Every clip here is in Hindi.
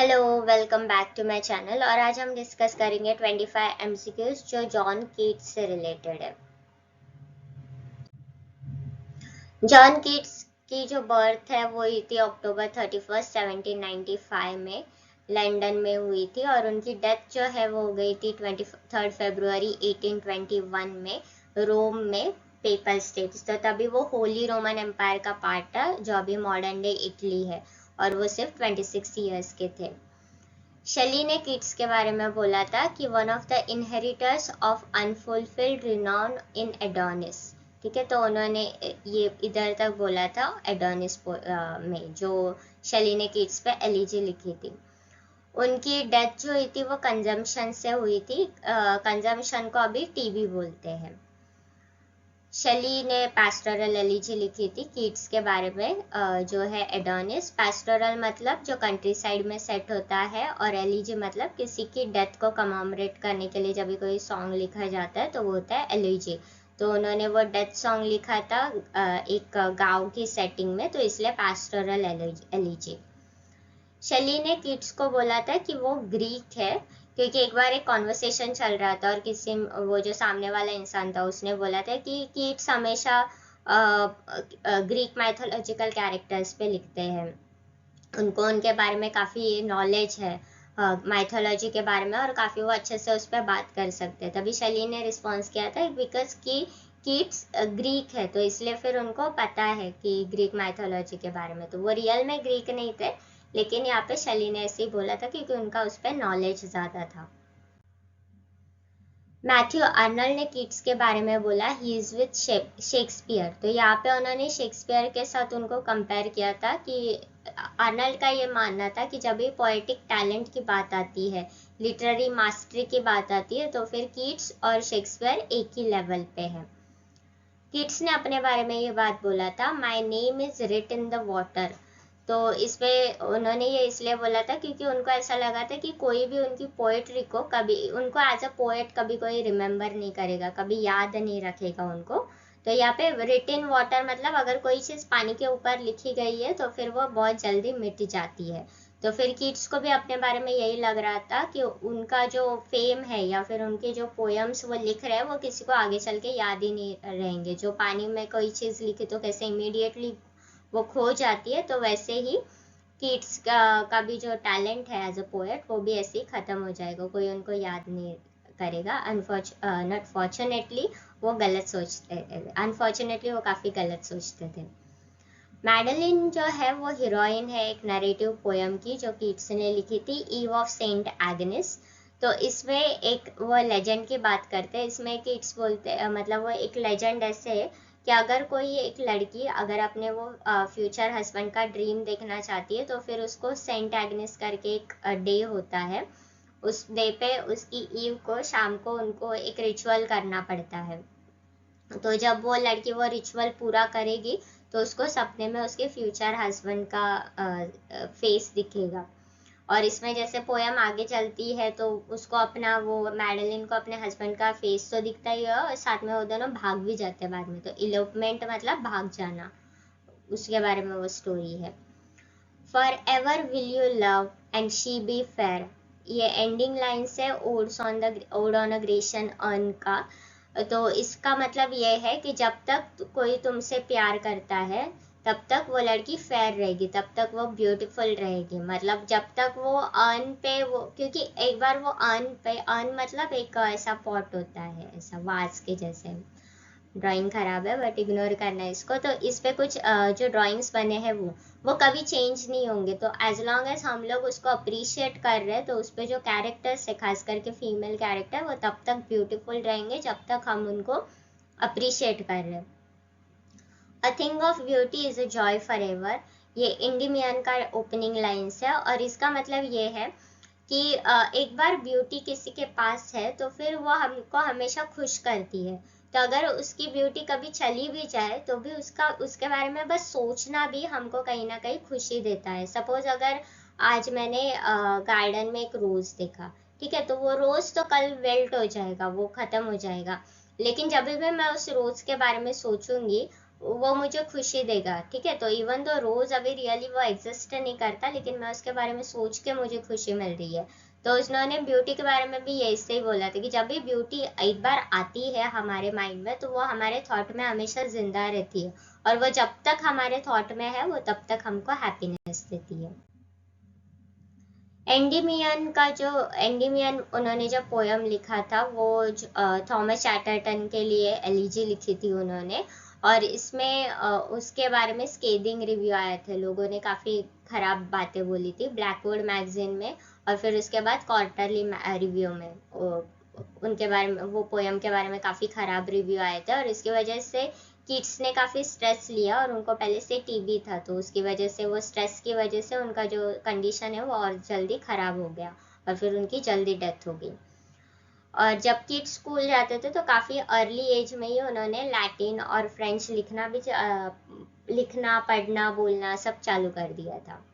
Hello, welcome back to my channel. और आज हम डिस्कस करेंगे 25 एमसीक्यूज जो जॉन कीट्स से रिलेटेड है। जॉन कीट्स की जो बर्थ है वो हुई थी अक्टूबर 31 1795 में लंदन में हुई थी, और उनकी डेथ जो है वो हो गई थी 23 फरवरी 1821 में रोम में पेपल स्टेट्स। तो तभी वो होली रोमन एम्पायर का पार्ट था जो अभी मॉडर्न डे इटली है, और वो सिर्फ 26 ईयर्स के थे। शेली ने कीट्स के बारे में बोला था कि one of the inheritors of unfulfilled renowned in Adonis. ठीक है, तो उन्होंने ये इधर तक बोला था एडोनिस में, जो शेली ने कीट्स पे एलिजी लिखी थी। उनकी डेथ जो हुई थी वो कंजम्पशन से हुई थी। कंजम्पशन को अभी टीबी बोलते हैं। शेली ने पैस्टोरल एलिजी लिखी थी कीट्स के बारे में, जो है एडोनिस। पैस्टोरल मतलब जो कंट्री साइड में सेट होता है, और एलिजी मतलब किसी की डेथ को कमेमोरेट करने के लिए जब भी कोई सॉन्ग लिखा जाता है तो वो होता है एलिजी। तो उन्होंने वो डेथ सॉन्ग लिखा था एक गांव की सेटिंग में, तो इसलिए पैस्टोरल एलिजी। शेली ने कीट्स को बोला था कि वो ग्रीक है, क्योंकि एक बार एक कॉन्वर्सेशन चल रहा था और किसी वो जो सामने वाला इंसान था उसने बोला था कि कीट्स हमेशा ग्रीक माइथोलॉजिकल कैरेक्टर्स पे लिखते हैं, उनको उनके बारे में काफ़ी नॉलेज है माइथोलॉजी के बारे में, और काफ़ी वो अच्छे से उस पर बात कर सकते हैं। तभी शेली ने रिस्पॉन्स किया था बिकॉज कि कीट्स ग्रीक है, तो इसलिए फिर उनको पता है कि ग्रीक माइथोलॉजी के बारे में। तो वो रियल में ग्रीक नहीं थे, लेकिन यहाँ पे शेली ने ऐसे ही बोला था क्योंकि उनका उस पर नॉलेज ज़्यादा था। मैथ्यू आर्नल्ड ने कीट्स के बारे में बोला ही इज विथ शेक्सपियर। तो यहाँ पे उन्होंने शेक्सपियर के साथ उनको कंपेयर किया था कि आर्नल्ड का ये मानना था कि जब भी पोएटिक टैलेंट की बात आती है, लिटरेरी मास्टरी की बात आती है, तो फिर कीट्स और शेक्सपियर एक ही लेवल पे है। कीट्स ने अपने बारे में ये बात बोला था, my name is writ in the water. तो इसमें उन्होंने ये इसलिए बोला था क्योंकि उनको ऐसा लगा था कि कोई भी उनकी पोएट्री को कभी उनको एज अ पोएट कभी कोई रिमेम्बर नहीं करेगा, कभी याद नहीं रखेगा उनको। तो यहाँ पे रिट इन वाटर मतलब अगर कोई चीज़ पानी के ऊपर लिखी गई है तो फिर वो बहुत जल्दी मिट जाती है। तो फिर कीट्स को भी अपने बारे में यही लग रहा था कि उनका जो फेम है या फिर उनके जो पोएम्स वो लिख रहे हैं वो किसी को आगे चल के याद ही नहीं रहेंगे। जो पानी में कोई चीज़ लिखी तो कैसे इमीडिएटली वो खो जाती है, तो वैसे ही कीट्स का भी जो टैलेंट है एज अ पोएट वो भी ऐसे ही ख़त्म हो जाएगा, कोई उनको याद नहीं करेगा। नॉट फॉर्चुनेटली वो गलत सोचते थे, अनफॉर्चुनेटली वो काफ़ी गलत सोचते थे। मैडलिन जो है वो हीरोइन है एक नरेटिव पोयम की जो कीट्स ने लिखी थी, ईव ऑफ सेंट एग्नेस। तो इसमें एक वो लेजेंड की बात करते हैं। इसमें कीट्स बोलते मतलब वो एक लेजेंड ऐसे है कि अगर कोई एक लड़की अगर अपने वो फ्यूचर हस्बैंड का ड्रीम देखना चाहती है तो फिर उसको सेंट एग्नेस करके एक डे होता है, उस डे पे उसकी ईव को शाम को उनको एक रिचुअल करना पड़ता है। तो जब वो लड़की वो रिचुअल पूरा करेगी तो उसको सपने में उसके फ्यूचर हस्बैंड का फेस दिखेगा। और इसमें जैसे पोयम आगे चलती है तो उसको अपना वो मैडलिन को अपने हस्बैंड का फेस तो दिखता ही है, और साथ में वो दोनों भाग भी जाते हैं बाद में। तो इलोपमेंट मतलब भाग जाना, उसके बारे में वो स्टोरी है। For ever will you love and she be fair, ये एंडिंग लाइन्स है odd on a Grecian earn का। तो इसका मतलब ये है कि जब तक कोई तुमसे प्यार करता है तब तक वो लड़की फेयर रहेगी, तब तक वो ब्यूटीफुल रहेगी। मतलब जब तक वो अर्न पे वो, क्योंकि एक बार वो अर्न पे, अर्न मतलब एक ऐसा पॉट होता है ऐसा वास के जैसे, ड्राइंग खराब है बट इग्नोर करना है इसको। तो इस पे कुछ जो ड्राइंग्स बने हैं वो कभी चेंज नहीं होंगे। तो एज लॉन्ग एज हम लोग उसको अप्रिशिएट कर रहे हैं तो उस पे जो कैरेक्टर्स है खास करके फीमेल कैरेक्टर वो तब तक ब्यूटीफुल रहेंगे जब तक हम उनको अप्रिशिएट कर रहे हैं। A thing of beauty is a joy for ever, ये इंडिमियन का ओपनिंग लाइन्स है, और इसका मतलब ये है कि एक बार ब्यूटी किसी के पास है तो फिर वो हमको हमेशा खुश करती है। तो अगर उसकी ब्यूटी कभी चली भी जाए तो भी उसके बारे में बस सोचना भी हमको कहीं ना कहीं खुशी देता है। सपोज अगर आज मैंने गार्डन में एक रोज देखा, ठीक है, तो वो रोज तो कल वेल्ट हो जाएगा, वो खत्म हो जाएगा, लेकिन जब भी मैं उस रोज के बारे में सोचूंगी वो मुझे खुशी देगा, ठीक है। तो इवन तो रोज अभी रियली वो एग्जिस्ट नहीं करता, लेकिन मैं उसके बारे में सोच के मुझे खुशी मिल रही है। तो उन्होंने ब्यूटी के बारे में भी ऐसे ही बोला था कि जब भी ब्यूटी एक बार आती है हमारे माइंड में, तो वो हमारे थॉट में हमेशा जिंदा रहती है, और वो जब तक हमारे थॉट में है वो तब तक हमको हैप्पीनेस देती है। एंडीमियन उन्होंने जब पोयम लिखा था वो थॉमस चैटरटन के लिए एलिजी लिखी थी उन्होंने, और इसमें उसके बारे में स्केदिंग रिव्यू आए थे, लोगों ने काफी खराब बातें बोली थी ब्लैकवुड मैगजीन में, और फिर उसके बाद क्वार्टरली रिव्यू में उनके बारे में, वो पोयम के बारे में काफी खराब रिव्यू आए थे, और इसकी वजह से किड्स ने काफी स्ट्रेस लिया, और उनको पहले से टीबी था, तो उसकी वजह से वो स्ट्रेस की वजह से उनका जो कंडीशन है वो और जल्दी खराब हो गया, और फिर उनकी जल्दी डेथ हो गई। और जब किड्स स्कूल जाते थे तो काफी अर्ली एज में ही उन्होंने लैटिन और फ्रेंच लिखना पढ़ना बोलना सब चालू कर दिया था।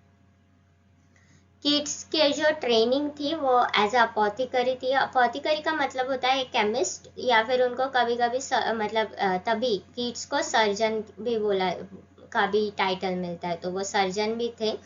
किड्स के जो ट्रेनिंग थी वो एज अपोथिकरी थी। अपोथिकरी का मतलब होता है केमिस्ट, या फिर उनको कभी कभी मतलब तभी किड्स को सर्जन भी बोला का भी टाइटल मिलता है, तो वो सर्जन भी थे।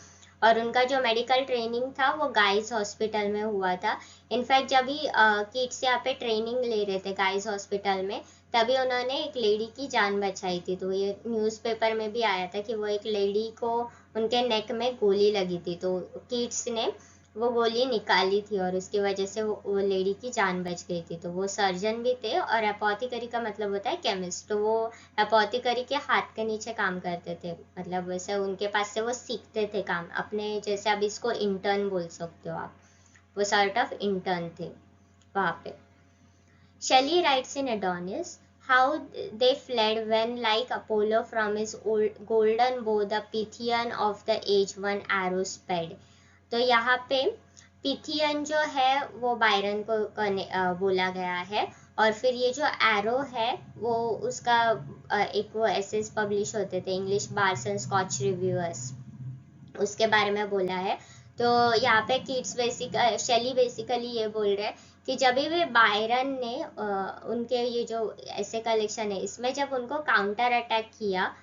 और उनका जो मेडिकल ट्रेनिंग था वो गाइज हॉस्पिटल में हुआ था। इनफैक्ट जब भी किड्स यहाँ पे ट्रेनिंग ले रहे थे गाइज हॉस्पिटल में, तभी उन्होंने एक लेडी की जान बचाई थी। तो ये न्यूज़पेपर में भी आया था कि वो एक लेडी को उनके नेक में गोली लगी थी, तो किड्स ने वो गोली निकाली थी, और उसकी वजह से वो लेडी की जान बच गई थी। तो वो सर्जन भी थे, और अपोथिकरी का मतलब होता है केमिस्ट, तो वो अपोथिकरी के हाथ के नीचे काम करते थे, मतलब वैसे उनके पास से वो सीखते थे काम अपने, जैसे अब इसको इंटर्न बोल सकते हो आप, वो सॉर्ट ऑफ इंटर्न थे वहां पे। Shelley writes in Adonis how they fled when, like Apollo from his golden bow, the Pythian of the age one arrow sped. तो यहाँ पे पिथियन जो है वो बायरन को बोला गया है, और फिर ये जो एरो है वो उसका एक वो एसेस पब्लिश होते थे English bards and Scotch reviewers, उसके बारे में बोला है। तो यहाँ पे किड्स शेली बेसिकली ये बोल रहे हैं कि जब भी बायरन ने उनके ये जो ऐसे कलेक्शन है इसमें जब उनको काउंटर अटैक किया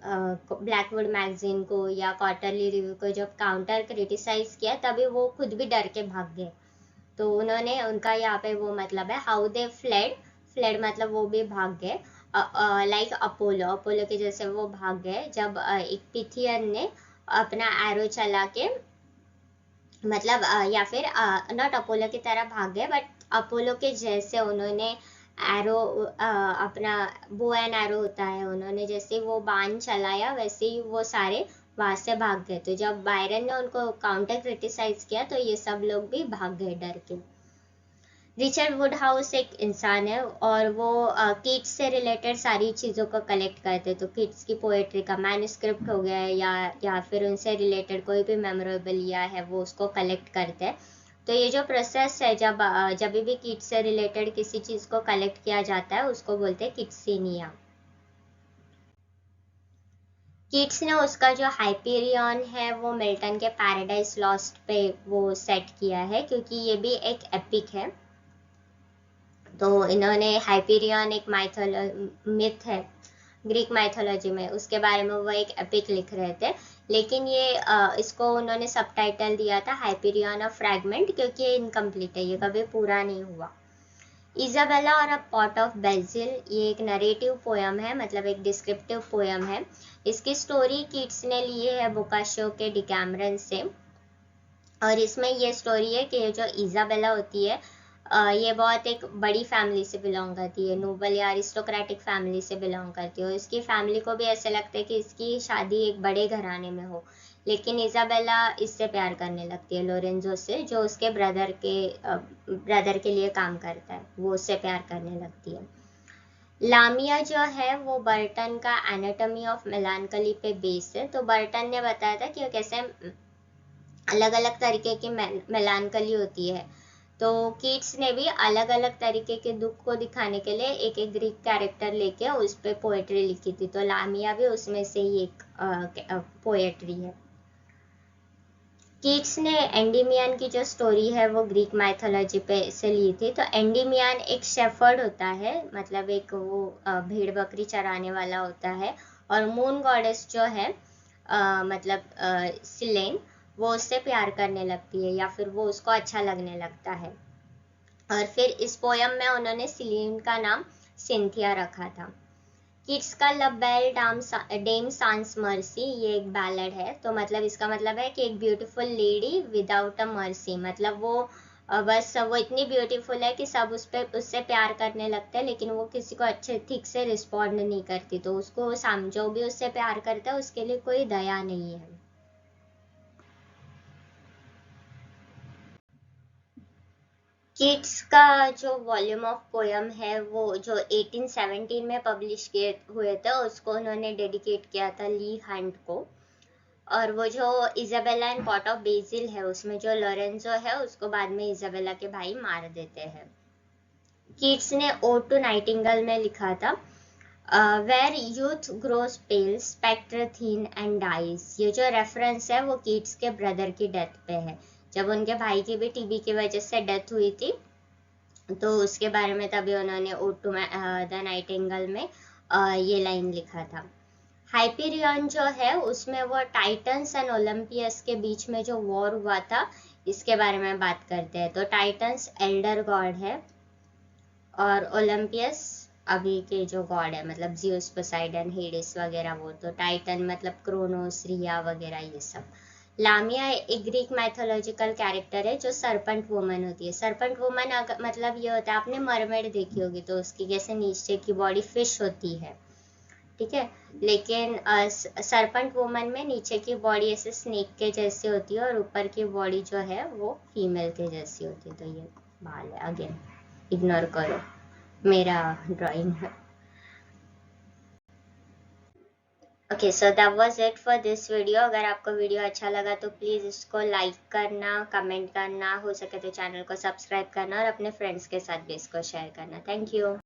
ब्लैकवुड मैगजीन को या क्वार्टरली रिव्यू को जब काउंटर क्रिटिसाइज किया, तभी वो खुद भी डर के भाग गए। तो उन्होंने उनका यहाँ पे वो मतलब है हाउ दे फ्लेड मतलब वो भी भाग गए, लाइक अपोलो के जैसे वो भाग गए जब एक पिथियन ने अपना एरो चला के, मतलब या फिर नॉट अपोलो की तरह भाग गए, बट अपोलो के जैसे उन्होंने एरो अपना बो एंड एरो होता है, उन्होंने जैसे वो बाण चलाया वैसे ही वो सारे वहां से भाग गए। तो जब बायरन ने उनको काउंटर क्रिटिसाइज किया तो ये सब लोग भी भाग गए डर के। रिचर्ड वुडहाउस एक इंसान है, और वो किड्स से रिलेटेड सारी चीज़ों को कलेक्ट करते, तो किड्स की पोएट्री का मैन्युस्क्रिप्ट हो गया या फिर उनसे रिलेटेड कोई भी मेमोरेबल या है वो उसको कलेक्ट करते हैं। तो ये जो प्रोसेस है जब भी किड्स से रिलेटेड किसी चीज़ को कलेक्ट किया जाता है उसको बोलते हैं किड्सिनिया। किड्स ने उसका जो हाइपेरियन है वो मिल्टन के पैराडाइज लॉस्ट पे वो सेट किया है, क्योंकि ये भी एक एपिक है। तो इन्होंने हाइपेरियन एक मिथ है ग्रीक माइथोलॉजी में, उसके बारे में वो एक एपिक लिख रहे थे, लेकिन ये इसको उन्होंने सबटाइटल दिया था हाइपेरियन ऑफ फ्रैगमेंट, क्योंकि ये इनकम्प्लीट है, ये कभी पूरा नहीं हुआ। इजाबेला और अ पॉट ऑफ बेसिल ये एक नरेटिव पोयम है, मतलब एक डिस्क्रिप्टिव पोयम है। इसकी स्टोरी किड्स ने ली है बोकाशो के डिकैमरन से, और इसमें ये स्टोरी है कि जो इजाबेला होती है ये बहुत एक बड़ी फैमिली से बिलोंग करती है, नोबल या अरिस्टोक्रेटिक फैमिली से बिलोंग करती है, और इसकी फैमिली को भी ऐसे लगता है कि इसकी शादी एक बड़े घराने में हो, लेकिन इजाबेला इससे प्यार करने लगती है लोरेंजो से, जो उसके ब्रदर के लिए काम करता है, वो उससे प्यार करने लगती है। लामिया जो है वो बर्टन का एनाटॉमी ऑफ मेलानकली पे बेस्ड है। तो बर्टन ने बताया था कि कैसे अलग अलग तरीके की मेलानकली होती है, तो कीट्स ने भी अलग अलग तरीके के दुख को दिखाने के लिए एक एक ग्रीक कैरेक्टर लेके उस पे पोएट्री लिखी थी, तो लामिया भी उसमें से ही एक पोएट्री है। कीट्स ने एंडीमियन की जो स्टोरी है वो ग्रीक माइथोलॉजी पे से ली थी। तो एंडीमियन एक शेफर्ड होता है, मतलब एक वो भेड़ बकरी चराने वाला होता है, और मून गॉडेस जो है मतलब सिलेन, वो उससे प्यार करने लगती है या फिर वो उसको अच्छा लगने लगता है। और फिर इस पोयम में उन्होंने सिलीन का नाम सिंथिया रखा था। किड्स का लव बेल डेम सांस मर्सी, ये एक बैलेड है। तो मतलब इसका मतलब है कि एक beautiful lady without a mercy, मतलब वो बस वो इतनी ब्यूटीफुल है कि सब उससे प्यार करने लगते हैं, लेकिन वो किसी को अच्छे ठीक से रिस्पॉन्ड नहीं करती। तो उसको जो भी उससे प्यार करता है उसके लिए कोई दया नहीं है। किड्स का जो वॉल्यूम ऑफ पोयम है वो जो 1817 में पब्लिश किए हुए थे, उसको उन्होंने डेडिकेट किया था ली हंट को। और वो जो Isabella and pot of basil है, उसमें जो लोरेंजो है उसको बाद में इजाबेला के भाई मार देते हैं। कीट्स ने ओड टू नाइटिंगेल में लिखा था, where youth grows pale spectre thin and dies. ये जो रेफरेंस है वो कीट्स के ब्रदर की डेथ पे है, जब उनके भाई की भी टीबी की वजह से डेथ हुई थी। तो उसके बारे में तभी उन्होंने ओड टू द नाइटिंगेल में ये लाइन लिखा था। हाइपेरियन जो है उसमें वो टाइटन्स एंड ओलंपियस के बीच में जो वॉर हुआ था, इसके बारे में बात करते हैं। तो टाइटन्स एल्डर गॉड है, और ओलंपियस अभी के जो गॉड है, मतलब जियोस, पोसाइडन, हेडिस वगैरह वो। तो टाइटन मतलब क्रोनोस, रिया वगैरह ये सब। लामिया एक ग्रीक माइथोलॉजिकल कैरेक्टर है जो सरपेंट वुमन होती है। सरपेंट वुमन मतलब ये होता है, आपने मरमेड देखी होगी तो उसकी जैसे नीचे की बॉडी फिश होती है, ठीक है। लेकिन सरपेंट वुमन में नीचे की बॉडी ऐसे स्नेक के जैसी होती है और ऊपर की बॉडी जो है वो फीमेल के जैसी होती है। तो ये बाल है, अगेन इग्नोर करो, मेरा ड्राइंग है। Okay, so that was it for this video. अगर आपको वीडियो अच्छा लगा तो प्लीज़ इसको लाइक करना, कमेंट करना, हो सके तो चैनल को सब्सक्राइब करना और अपने फ्रेंड्स के साथ भी इसको शेयर करना। Thank you.